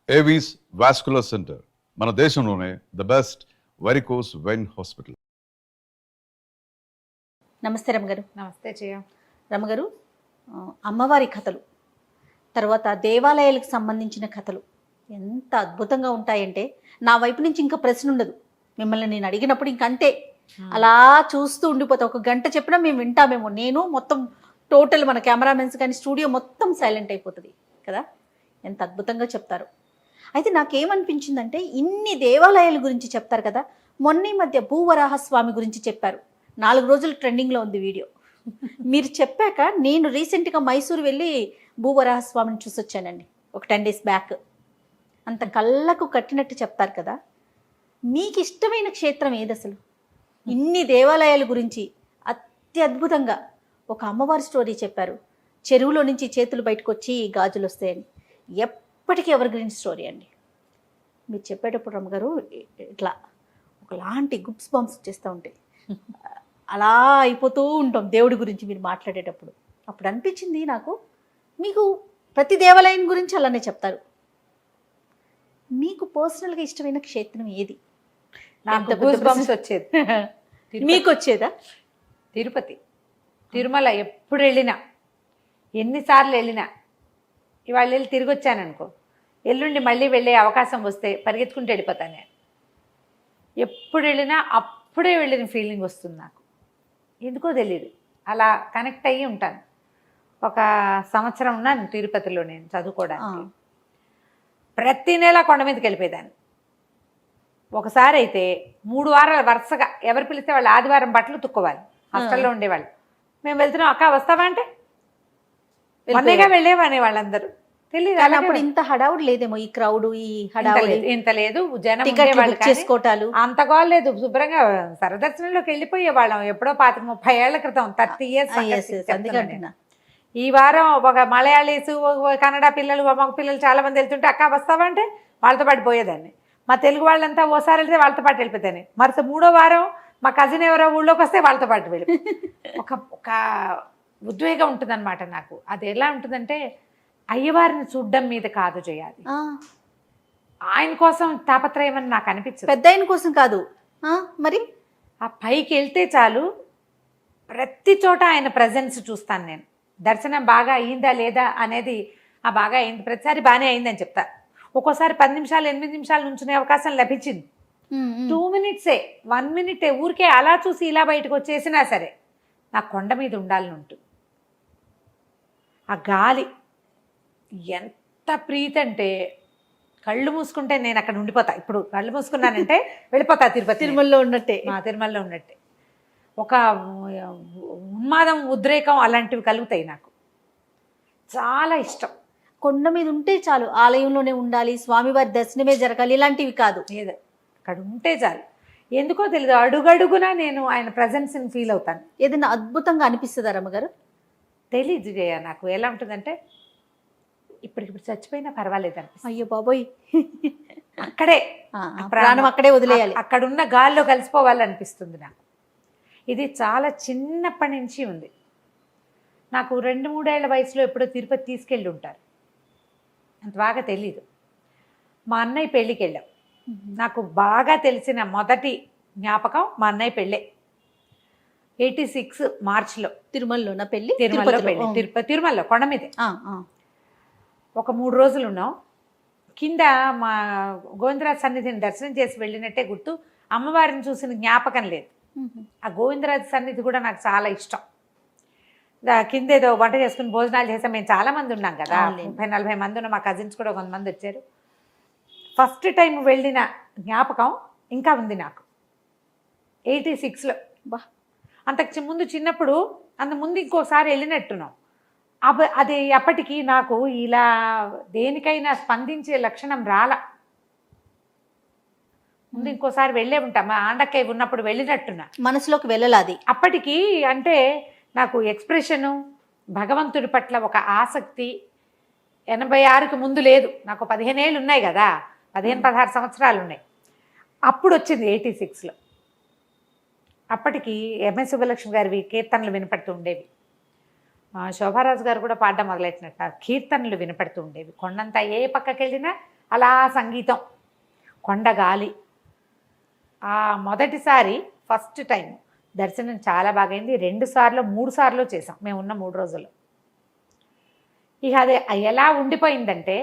Avis vascular centre మన దేశంలోనే the best varicose vein hospital. నమస్తే రమగారు. నమస్తే జయ. రమగారు, అమ్మవారి కథలు తర్వాత దేవాలయాలకు సంబంధించిన కథలు ఎంత అద్భుతంగా ఉంటాయంటే నా వైపు నుంచి ఇంకా ప్రశ్న ఉండదు. మిమ్మల్ని నేను అడిగినప్పుడు ఇంకంతే అలా చూస్తూ ఉండిపోతా. ఒక గంట చెప్పినా మేము వింటామేమో. నేను మొత్తం టోటల్ మన కెమెరామెన్స్ కానీ స్టూడియో మొత్తం సైలెంట్ అయిపోతుంది కదా, ఎంత అద్భుతంగా చెప్తారు. అయితే నాకేమనిపించిందంటే ఇన్ని దేవాలయాల గురించి చెప్తారు కదా, మొన్న ఈ మధ్య భూవరాహస్వామి గురించి చెప్పారు. 4 రోజులు ట్రెండింగ్లో ఉంది వీడియో. మీరు చెప్పాక నేను రీసెంట్గా మైసూరు వెళ్ళి భూవరాహస్వామిని చూసి వచ్చానండి, ఒక 10 days బ్యాక్. అంత కళ్ళకు కట్టినట్టు చెప్తారు కదా. మీకు ఇష్టమైన క్షేత్రం ఏది అసలు? ఇన్ని దేవాలయాల గురించి అత్యద్భుతంగా ఒక అమ్మవారి స్టోరీ చెప్పారు. చెరువులో నుంచి చేతులు బయటకు వచ్చి గాజులు వస్తాయని. ఎప్పటికీ ఎవర్ గ్రీన్ స్టోరీ అండి. మీరు చెప్పేటప్పుడు రమ్మగారు ఇట్లా ఒకలాంటి గుప్స్ బంప్స్ వచ్చేస్తూ ఉంటాయి. అలా అయిపోతూ ఉంటాం దేవుడి గురించి మీరు మాట్లాడేటప్పుడు. అప్పుడు అనిపించింది నాకు, మీకు ప్రతి దేవాలయం గురించి అలానే చెప్తారు. మీకు పర్సనల్గా ఇష్టమైన క్షేత్రం ఏది? నాకు గూస్ బంప్స్ వచ్చేది. మీకు వచ్చేదా? తిరుపతి, తిరుమల. ఎప్పుడు వెళ్ళినా, ఎన్నిసార్లు వెళ్ళినా, ఇవాళ వెళ్ళి తిరిగి వచ్చాననుకో, ఎల్లుండి మళ్ళీ వెళ్ళే అవకాశం వస్తే పరిగెత్తుకుంటూ వెళ్ళిపోతాను నేను. ఎప్పుడు వెళ్ళినా అప్పుడే వెళ్ళిన ఫీలింగ్ వస్తుంది నాకు. ఎందుకో తెలియదు, అలా కనెక్ట్ అయ్యి ఉంటాను. ఒక సంవత్సరం ఉన్నాను తిరుపతిలో నేను చదువుకోవడానికి. ప్రతి నెల కొండ మీదకి వెళ్ళిపోయేదాన్ని. ఒకసారి అయితే 3 వారాలు వరుసగా ఎవరు పిలిస్తే వాళ్ళు ఆదివారం బట్టలు తుక్కోవాలి. హాస్టల్లో ఉండేవాళ్ళు. మేము వెళ్తున్నాం, అక్క వస్తావా అంటే మొన్నగా వెళ్ళేవాని వాళ్ళందరూ. తెలియదు అప్పుడు ఇంత హడావుడు లేదేమో, ఈ క్రౌడ్ ఈ హడావుడి ఇంత లేదు. జనం ఉండేవాళ్ళు చేసుకోవటాలు అంత లేదు. శుభ్రంగా సరదర్శనంలోకి వెళ్ళిపోయేవాళ్ళం. ఎప్పుడో 25-30 ఏళ్ల క్రితం, 30 years. ఈ వారం ఒక మలయాళీస్, కన్నడ పిల్లలు, మగ పిల్లలు చాలా మంది వెళ్తుంటే అక్క వస్తావా అంటే వాళ్ళతో పాటు పోయేదాన్ని. మా తెలుగు వాళ్ళంతా ఓసారి వెళ్తే వాళ్ళతో పాటు వెళ్ళిపోతాను. మరుస 3వ వారం మా కజిన్ ఎవరో ఊళ్ళోకి వస్తే వాళ్ళతో పాటు వెళ్ళి ఒక ఉద్వేగం ఉంటుందన్నమాట నాకు. అది ఎలా ఉంటుందంటే అయ్యవారిని చూడ్డం మీద కాదు చేయాలి, ఆయన కోసం తాపత్రయం అని నాకు అనిపించదు. పెద్ద ఆయన కోసం కాదు మరి. ఆ పైకి వెళ్తే చాలు, ప్రతి చోట ఆయన ప్రజెన్స్ చూస్తాను నేను. దర్శనం బాగా అయిందా లేదా అనేది, బాగా అయింది, ప్రతిసారి బాగానే అయిందని చెప్తా. ఒక్కోసారి 10 నిమిషాలు 8 నిమిషాలు నుంచునే అవకాశం లభించింది. 2 minutes 1 minute ఊరికే అలా చూసి ఇలా బయటకు వచ్చేసినా సరే నాకు కొండ మీద ఉండాలని ఉంటుంది. ఆ గాలి ఎంత ప్రీతి అంటే కళ్ళు మూసుకుంటే నేను అక్కడ ఉండిపోతా. ఇప్పుడు కళ్ళు మూసుకున్నానంటే వెళ్ళిపోతా తిరుపతి. తిరుమలలో ఉన్నట్టే, తిరుమలలో ఉన్నట్టే. ఒక ఉన్మాదం, ఉద్రేకం అలాంటివి కలుగుతాయి నాకు. చాలా ఇష్టం. కొండ మీద ఉంటే చాలు, ఆలయంలోనే ఉండాలి, స్వామివారి దర్శనమే జరగాలి, ఇలాంటివి కాదు. ఏదో అక్కడ ఉంటే చాలు. ఎందుకో తెలియదు, అడుగడుగునా నేను ఆయన ప్రజెన్స్ని ఫీల్ అవుతాను. ఏదైనా అద్భుతంగా అనిపిస్తుందా రమ్మగారు? తెలీదు జయ. నాకు ఎలా ఉంటుందంటే ఇప్పటికిప్పుడు చచ్చిపోయినా పర్వాలేదు అనిపిస్తుంది. అయ్యో బాబోయ్, అక్కడే ప్రాణం అక్కడే వదిలేయాలి, అక్కడున్న గాల్లో కలిసిపోవాలనిపిస్తుంది నాకు. ఇది చాలా చిన్నప్పటి నుంచి ఉంది నాకు. 2-3 ఏళ్ల వయసులో ఎప్పుడో తిరుపతి తీసుకెళ్ళి ఉంటారు, అంత బాగా తెలీదు. మా అన్నయ్య పెళ్ళికి వెళ్ళాం. నాకు బాగా తెలిసిన మొదటి జ్ఞాపకం మా అన్నయ్య పెళ్ళే. 86 మార్చిలో తిరుమలలోన పెళ్ళి. తిరుమలలో పెళ్ళి, తిరుమలలో కొండ మీదే. ఒక 3 రోజులు ఉన్నాం. కింద మా గోవిందరాజ సన్నిధిని దర్శనం చేసి వెళ్ళినట్టే గుర్తు. అమ్మవారిని చూసిన జ్ఞాపకం లేదు. ఆ గోవిందరాజ సన్నిధి కూడా నాకు చాలా ఇష్టం. కింద ఏదో వంట చేసుకుని భోజనాలు చేసాం. మేము చాలా మంది ఉన్నాం కదా, 30-40 మంది ఉన్నాం. మా కజిన్స్ కూడా కొంతమంది వచ్చారు. ఫస్ట్ టైం వెళ్ళిన జ్ఞాపకం ఇంకా ఉంది నాకు 86లో. అంతకు ముందు చిన్నప్పుడు, అంత ముందు ఇంకోసారి వెళ్ళినట్టున్నాం. అది అప్పటికి నాకు ఇలా దేనికైనా స్పందించే లక్షణం రాలా. ముందు ఇంకోసారి వెళ్ళే ఉంటాం, మా ఆండక్కయ్య ఉన్నప్పుడు వెళ్ళినట్టున్నా, మనసులోకి వెళ్ళలాది. అప్పటికి అంటే నాకు ఎక్స్ప్రెషను, భగవంతుడి పట్ల ఒక ఆసక్తి 86కి ముందు లేదు. నాకు 15 ఏళ్ళు ఉన్నాయి కదా, 15-16 సంవత్సరాలు ఉన్నాయి. అప్పుడు వచ్చింది 86లో. అప్పటికి ఎంఎస్ సుబ్బలక్ష్మి గారివి కీర్తనలు వినపడుతూ ఉండేవి. శోభారాజు గారు కూడా పాడడం మొదలెట్టినట్టు కీర్తనలు వినపడుతూ ఉండేవి. కొండంతా ఏ పక్కకి వెళ్ళినా అలా సంగీతం, కొండ గాలి. ఆ మొదటిసారి ఫస్ట్ టైం దర్శనం చాలా బాగా అయింది. 2 సార్లు 3 సార్లు చేసాం మేము ఉన్న 3 రోజులు. ఇక అదే ఎలా ఉండిపోయిందంటే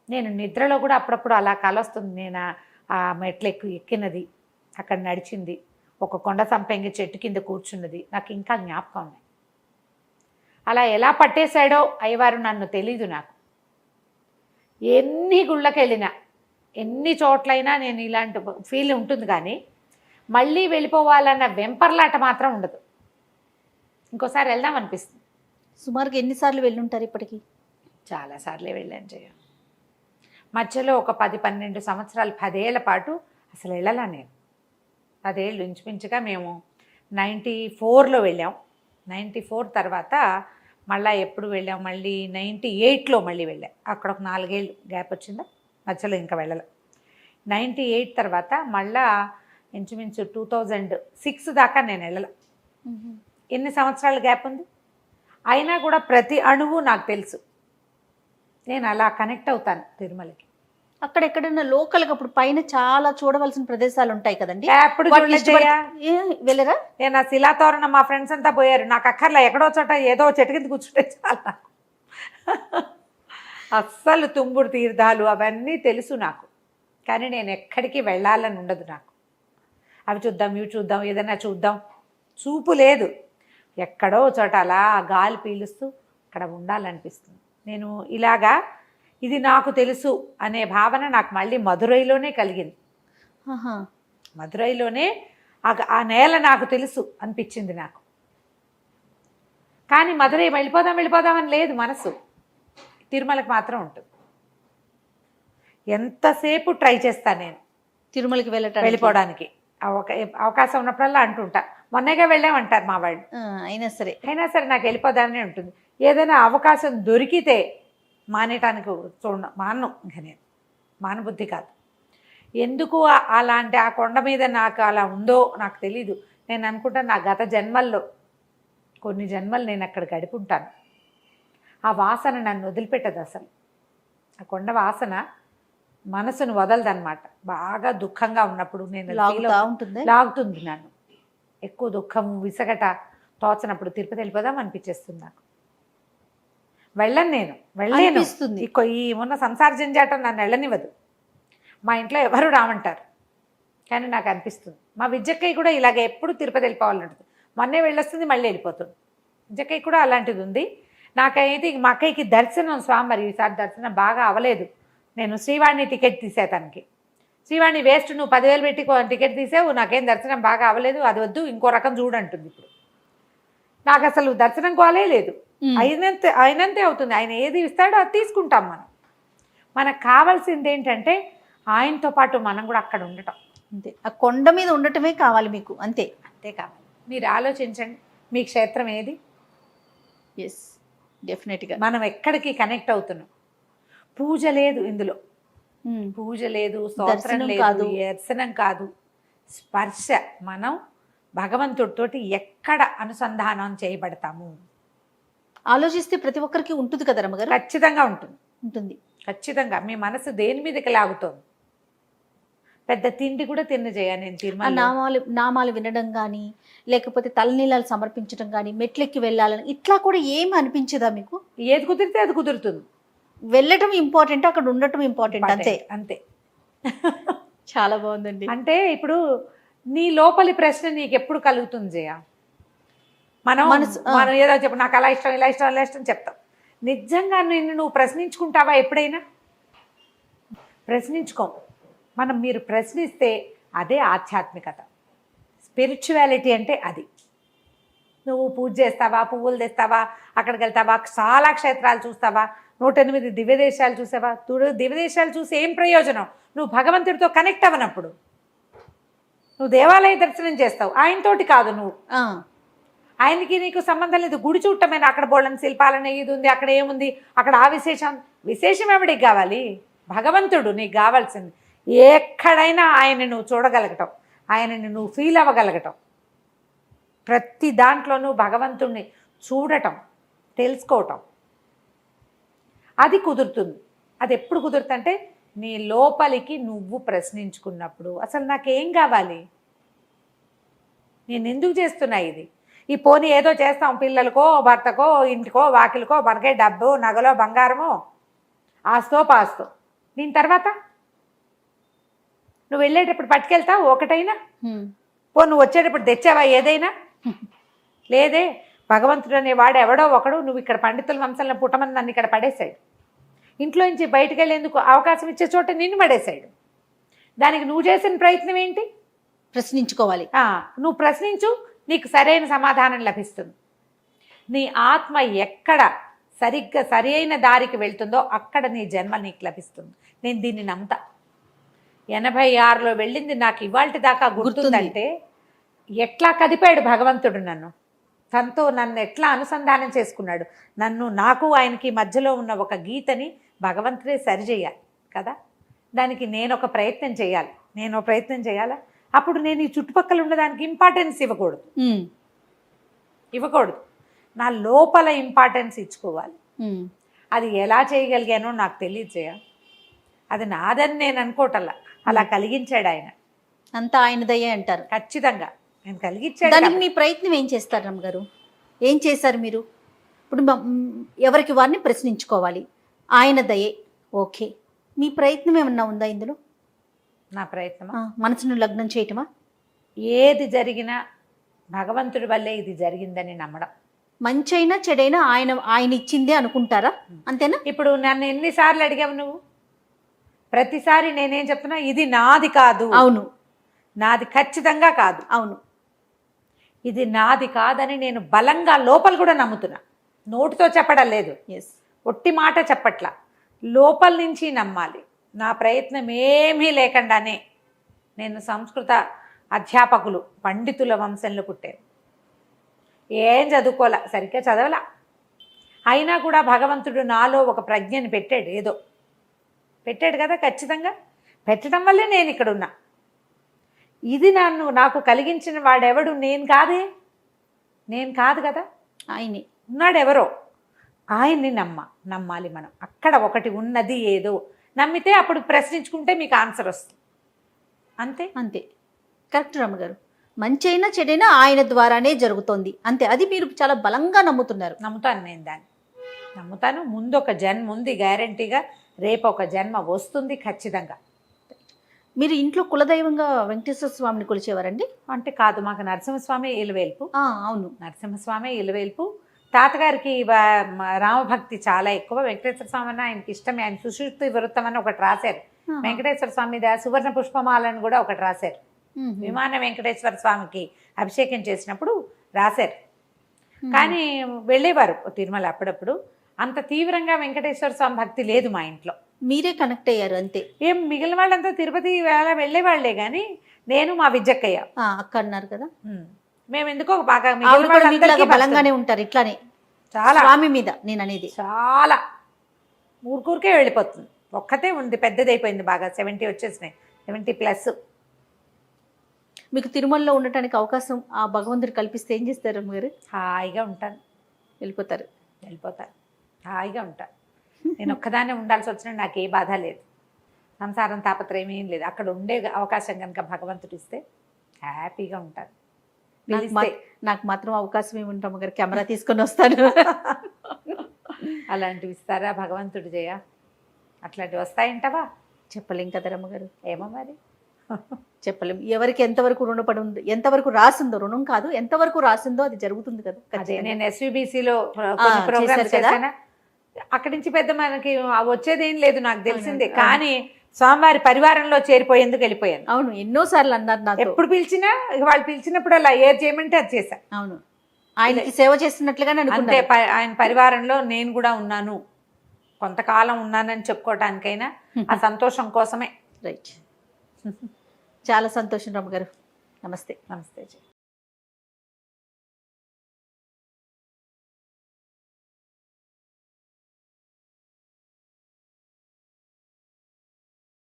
నేను నిద్రలో కూడా అప్పుడప్పుడు అలా కల వస్తుంది. నేను ఆ మెట్లు ఎక్కినది, అక్కడ నడిచింది, ఒక కొండ సంపెంగ చెట్టు కింద కూర్చున్నది నాకు ఇంకా జ్ఞాపకం ఉన్నాయి. అలా ఎలా పట్టేశాడో అయ్యవారు నన్ను తెలీదు. నాకు ఎన్ని గుళ్ళకి వెళ్ళినా ఎన్ని చోట్లైనా నేను ఇలాంటి ఫీల్ ఉంటుంది, కానీ మళ్ళీ వెళ్ళిపోవాలన్న వెంపర్లాట మాత్రం ఉండదు. ఇంకోసారి వెళ్దాం అనిపిస్తుంది. సుమారుగా ఎన్నిసార్లు వెళ్ళుంటారు ఇప్పటికి? చాలాసార్లే వెళ్ళాను జయ. మధ్యలో ఒక 10-12 సంవత్సరాలు 10 ఏళ్ల పాటు అసలు వెళ్ళలా నేను. 10 ఏళ్ళు ఇంచుమించుగా మేము 94లో వెళ్ళాం. 94 తర్వాత మళ్ళీ ఎప్పుడు వెళ్ళాం, మళ్ళీ 98లో మళ్ళీ వెళ్ళాం. అక్కడ ఒక 4 ఏళ్ళు గ్యాప్ వచ్చిందా, మధ్యలో ఇంకా వెళ్ళాలి. 98 తర్వాత మళ్ళా ఇంచుమించు 2006 దాకా నేను వెళ్ళాల. ఎన్ని సంవత్సరాల గ్యాప్ ఉంది, అయినా కూడా ప్రతి అణువు నాకు తెలుసు. నేను అలా కనెక్ట్ అవుతాను తిరుమలకి. అక్కడ ఎక్కడైనా లోకల్గా ఇప్పుడు పైన చాలా చూడవలసిన ప్రదేశాలు ఉంటాయి కదండి, ఎప్పుడు వాటిని వెళ్ళరా? నేను ఆ శిలాతోరణం మా ఫ్రెండ్స్ అంతా పోయారు, నాకు అక్కర్లా. ఎక్కడో చోట ఏదో చెట్టు కింద కూర్చుంటే చాలా నాకు. అస్సలు తుంబుడు తీర్థాలు అవన్నీ తెలుసు నాకు, కానీ నేను ఎక్కడికి వెళ్ళాలని ఉండదు నాకు. అవి చూద్దాం, ఇవి చూద్దాం, ఏదైనా చూద్దాం చూపు లేదు. ఎక్కడో చోట అలా గాలి పీలుస్తూ అక్కడ ఉండాలనిపిస్తుంది. నేను ఇలాగా ఇది నాకు తెలుసు అనే భావన నాకు మళ్ళీ మధురైలోనే కలిగింది. మధురైలోనే ఆ నేల నాకు తెలుసు అనిపించింది నాకు. కానీ మధురై వెళ్ళిపోదామని లేదు మనసు. తిరుమలకి మాత్రం ఉంటుంది. ఎంతసేపు ట్రై చేస్తాను నేను తిరుమలకి వెళ్ళిపోవడానికి. అవకాశం ఉన్నప్పుడల్లా అంటుంటా, మొన్నగా వెళ్ళామంటారు మా వాళ్ళు. అయినా సరే నాకు వెళ్ళిపోదామనే ఉంటుంది. ఏదైనా అవకాశం దొరికితే మానేయటానికి మాను. ఇంకా నేను మానబుద్ధి కాదు. ఎందుకు అలాంటి ఆ కొండ మీద నాకు అలా ఉందో నాకు తెలీదు. నేను అనుకుంటాను నా గత జన్మల్లో కొన్ని జన్మలు నేను అక్కడ గడిపుంటాను. ఆ వాసన నన్ను వదిలిపెట్టదు అసలు. ఆ కొండ వాసన మనసును వదలదన్నమాట. బాగా దుఃఖంగా ఉన్నప్పుడు నేను లాగుతుంది నన్ను. ఎక్కువ దుఃఖము విసగట తోచనప్పుడు తిరుపతి వెళ్ళిపోదాం అనిపించేస్తుంది నాకు. నేను వెళ్ళలేను. ఈ ఉన్న సంసార జంజాటం నన్ను వెళ్ళనివ్వదు. మా ఇంట్లో ఎవరు రామంటారు, కానీ నాకు అనిపిస్తుంది. మా విద్యక్కయ్య కూడా ఇలాగ ఎప్పుడు తిరుపతి వెళ్ళిపోవాలంటుంది. మొన్నే వెళ్ళొస్తుంది, మళ్ళీ వెళ్ళిపోతుంది. విద్యక్కయ్య కూడా అలాంటిది ఉంది. నాకైతే మా అక్కయ్యకి దర్శనం స్వామివారి ఈసారి దర్శనం బాగా అవ్వలేదు. నేను శ్రీవాణి టికెట్ తీసేతానికి. శ్రీవాణి వేస్ట్, నువ్వు 10,000 పెట్టి టికెట్ తీసావు, నాకేం దర్శనం బాగా అవ్వలేదు, అది వద్దు, ఇంకో రకం చూడంటుంది. ఇప్పుడు నాకు అసలు దర్శనం కోలే లేదు. అయినంతే అవుతుంది. ఆయన ఏది ఇస్తాడో అది తీసుకుంటాం మనం. మనకు కావాల్సింది ఏంటంటే ఆయనతో పాటు మనం కూడా అక్కడ ఉండటం. అంతే, ఆ కొండ మీద ఉండటమే కావాలి మీకు. అంతే కావాలి. మీరు ఆలోచించండి, మీ క్షేత్రం ఏది? ఎస్, డెఫినెట్గా మనం ఎక్కడికి కనెక్ట్ అవుతున్నాం. పూజ లేదు ఇందులో, పూజ లేదు, స్తోత్రం లేదు, దర్శనం కాదు, స్పర్శ. మనం భగవంతుడితోటి ఎక్కడ అనుసంధానం చేయబడతాము ఆలోచిస్తే ప్రతి ఒక్కరికి ఉంటుంది కదా రమ్మగారు. ఖచ్చితంగా ఉంటుంది. ఖచ్చితంగా మీ మనసు దేని మీదకి లాగుతోంది. పెద్ద తిండి కూడా తిన్నజేయ నేను తిరుమల నామాలు వినడం కానీ, లేకపోతే తలనీలాలు సమర్పించడం కానీ, మెట్లెక్కి వెళ్ళాలని ఇట్లా కూడా ఏమి అనిపించదా మీకు? ఏది కుదిరితే అది కుదురుతుంది. వెళ్ళటం ఇంపార్టెంట్, అక్కడ ఉండటం ఇంపార్టెంట్. అంతే. చాలా బాగుందండి. అంటే ఇప్పుడు నీ లోపలి ప్రశ్న నీకు ఎప్పుడు కలుగుతుంది జయ? మనం ఏదో చెప్పు, నాకు అలా ఇష్టం, ఇలా ఇష్టం, అలా ఇష్టం చెప్తాం. నిజంగా నువ్వు ప్రశ్నించుకుంటావా ఎప్పుడైనా? ప్రశ్నించుకో. మీరు ప్రశ్నిస్తే అదే ఆధ్యాత్మికత. స్పిరిచువాలిటీ అంటే అది. నువ్వు పూజ చేస్తావా, పువ్వులు తెస్తావా, అక్కడికి వెళ్తావా, చాలా క్షేత్రాలు చూస్తావా, 108 దివ్యదేశాలు చూసావా? దివ్యదేశాలు చూసి ఏం ప్రయోజనం? నువ్వు భగవంతుడితో కనెక్ట్ అవ్వనప్పుడు. నువ్వు దేవాలయ దర్శనం చేస్తావు, ఆయనతోటి కాదు. నువ్వు ఆయనకి నీకు సంబంధం లేదు. గుడి చూడటమేనా? అక్కడ బోళ్ళని శిల్పాలని ఇది ఉంది, అక్కడ ఏముంది, అక్కడ ఆ విశేషం ఎవడికి కావాలి? భగవంతుడు నీకు కావాల్సింది. ఎక్కడైనా ఆయన్ని నువ్వు చూడగలగటం, ఆయనని నువ్వు ఫీల్ అవ్వగలగటం, ప్రతి దాంట్లోనూ భగవంతుడిని చూడటం, తెలుసుకోవటం, అది కుదురుతుంది. అది ఎప్పుడు కుదురుతుందంటే నీ లోపలికి నువ్వు ప్రశ్నించుకున్నప్పుడు అసలు నాకేం కావాలి, నేను ఎందుకు చేస్తున్నా ఇది, ఈ పోనీ ఏదో చేస్తాం పిల్లలకో భర్తకో ఇంటికో వాకిలకో మనకే డబ్బు నగలో బంగారమో ఆస్తో పాస్తో, దీని తర్వాత నువ్వు వెళ్ళేటప్పుడు పట్టుకెళ్తావు ఒకటైనా, నువ్వు వచ్చేటప్పుడు తెచ్చావా ఏదైనా, లేదే భగవంతుడు అనేవాడు ఎవడో ఒకడు నువ్వు ఇక్కడ పండితుల వంశంలో పుట్టమని నన్ను ఇక్కడ పడేశాడు, ఇంట్లో నుంచి బయటకు వెళ్ళేందుకు అవకాశం ఇచ్చే చోట నిన్ను పడేశాడు, దానికి నువ్వు చేసిన ప్రయత్నం ఏంటి, ప్రశ్నించుకోవాలి. నువ్వు ప్రశ్నించు, నీకు సరైన సమాధానం లభిస్తుంది. నీ ఆత్మ ఎక్కడ సరిగ్గా సరి అయిన దారికి వెళ్తుందో అక్కడ నీ జన్మ నీకు లభిస్తుంది. నేను దీన్ని నమ్ముతా. 86లో వెళ్ళింది నాకు ఇవాళ దాకా గుర్తుందంటే ఎట్లా కదిపాడు భగవంతుడు నన్ను, తనతో నన్ను ఎట్లా అనుసంధానం చేసుకున్నాడు, నాకు ఆయనకి మధ్యలో ఉన్న ఒక గీతని భగవంతుడే సరిచేయాలి కదా, దానికి నేను ఒక ప్రయత్నం చేయాలా, అప్పుడు నేను ఈ చుట్టుపక్కల ఉన్నదానికి ఇంపార్టెన్స్ ఇవ్వకూడదు, నా లోపల ఇంపార్టెన్స్ ఇచ్చుకోవాలి. అది ఎలా చేయగలిగానో నాకు తెలియదు జయ, అది నాదని నేను అనుకోవటల్లా, అలా కలిగించాడు ఆయన, అంతా ఆయన దయ్యే అంటారు. ఖచ్చితంగా నేను కలిగించాడు. దానికి మీ ప్రయత్నం ఏం చేస్తారు రమ్మగారు, ఏం చేశారు మీరు? ఇప్పుడు ఎవరికి వారిని ప్రశ్నించుకోవాలి, ఆయన దయే, ఓకే. మీ ప్రయత్నం ఏమన్నా ఉందా ఇందులో? నా ప్రయత్నమా? మనసును లగ్నం చేయటమా? ఏది జరిగినా భగవంతుడి వల్లే ఇది జరిగిందని నమ్మడం. మంచైనా చెడైనా ఆయన ఇచ్చిందే అనుకుంటారా, అంతేనా? ఇప్పుడు నన్ను ఎన్నిసార్లు అడిగావు నువ్వు, ప్రతిసారి నేనేం చెప్తున్నా, ఇది నాది కాదు. అవును, నాది ఖచ్చితంగా కాదు. అవును, ఇది నాది కాదని నేను బలంగా లోపల కూడా నమ్ముతున్నా, నోటితో చెప్పడం లేదు, ఒట్టి మాట చెప్పట్లా, లోపల నుంచి నమ్మాలి. నా ప్రయత్నం ఏమీ లేకుండానే నేను సంస్కృత అధ్యాపకులు పండితుల వంశంలో పుట్టాను, ఏం చదువుకోలే, సరిగ్గా చదవలా, అయినా కూడా భగవంతుడు నాలో ఒక ప్రజ్ఞని పెట్టాడు, ఏదో పెట్టాడు కదా, ఖచ్చితంగా పెట్టడం వల్లే నేను ఇక్కడ ఉన్నా. ఇది నాకు కలిగించిన వాడెవడు, నేను కాదు కదా, ఆయనే ఉన్నాడు, ఎవరో ఆయన్ని నమ్మాలి మనం. అక్కడ ఒకటి ఉన్నది ఏదో నమ్మితే అప్పుడు ప్రశ్నించుకుంటే మీకు ఆన్సర్ వస్తుంది. అంతే కరెక్ట్ రమ్మగారు. మంచైనా చెడైనా ఆయన ద్వారానే జరుగుతోంది, అంతే. అది మీరు చాలా బలంగా నమ్ముతున్నారు. నమ్ముతాను, నేను దాన్ని నమ్ముతాను. ముందు ఒక జన్మ ఉంది గ్యారంటీగా, రేపు ఒక జన్మ వస్తుంది ఖచ్చితంగా. మీరు ఇంట్లో కులదైవంగా వెంకటేశ్వర స్వామిని కొలిచేవారండి? అంటే కాదు, మాకు నరసింహస్వామి ఇలవేల్పు. అవును, నరసింహస్వామి ఇలవేల్పు. తాతగారికి రామభక్తి చాలా ఎక్కువ. వెంకటేశ్వర స్వామి అన్న ఆయనకి ఇష్టమే. ఆయన సుశృతి వృత్తం అని ఒకటి రాశారు. వెంకటేశ్వర స్వామి మీద సువర్ణ పుష్పమాలని కూడా ఒకటి రాశారు. విమాన వెంకటేశ్వర స్వామికి అభిషేకం చేసినప్పుడు రాశారు. కానీ వెళ్ళేవారు తిరుమల అప్పుడప్పుడు. అంత తీవ్రంగా వెంకటేశ్వర స్వామి భక్తి లేదు మా ఇంట్లో. మీరే కనెక్ట్ అయ్యారు అంతే. ఏం మిగిలిన వాళ్ళంతా తిరుపతి వెళ్ళేవాళ్లే కానీ నేను మా విద్యక్కయ్య అక్క అన్నారు కదా, మేము ఎందుకో బాగా బలంగానే ఉంటారు. ఇట్లానే చాలా స్వామి మీద నేను అనేది చాలా ఊరికూరికే వెళ్ళిపోతుంది. ఒక్కతే ఉంది, పెద్దది అయిపోయింది బాగా, 70 వచ్చేసినాయి, 70+. మీకు తిరుమలలో ఉండటానికి అవకాశం ఆ భగవంతుడు కల్పిస్తే ఏం చేస్తారు మీరు? హాయిగా ఉంటాను. వెళ్ళిపోతారు, హాయిగా ఉంటాను. నేను ఒక్కదాన్నే ఉండాల్సి వచ్చినా నాకు ఏ బాధ లేదు, సంసారం తాపత్రయం ఏం లేదు. అక్కడ ఉండే అవకాశం కనుక భగవంతుడు ఇస్తే హ్యాపీగా ఉంటాను. నాకు మాత్రం అవకాశం ఏముంటాము గారు, కెమెరా తీసుకొని వస్తాను. అలాంటివి ఇస్తారా భగవంతుడు జయ? అట్లాంటివి వస్తాయంటావా? చెప్పలేం కదా రమ్మగారు. ఏమో మరి చెప్పలేం. ఎవరికి ఎంతవరకు రుణపడి ఉంది, ఎంతవరకు రాసిందో, రుణం కాదు ఎంతవరకు రాసిందో అది జరుగుతుంది కదా. అదే నేను SVBCలో ప్రోగ్రామ్స్ చేశానా, అక్కడి నుంచి పెద్ద మనకి వచ్చేదేం లేదు నాకు తెలిసిందే. కానీ స్వామివారి పరివారంలో చేరిపోయేందుకు వెళ్ళిపోయాను. అవును, ఎన్నోసార్లు అన్నారు నాకు. ఎప్పుడు పిలిచినా వాళ్ళు పిలిచినప్పుడు అలా ఏది చేయమంటే అది చేశాను. అవును, ఆయనకి సేవ చేస్తున్నట్లుగానే అంతే. ఆయన పరివారంలో నేను కూడా ఉన్నాను, కొంతకాలం ఉన్నానని చెప్పుకోవటానికైనా ఆ సంతోషం కోసమే. రైట్. చాలా సంతోషం రమ్మ గారు. నమస్తే. నమస్తే.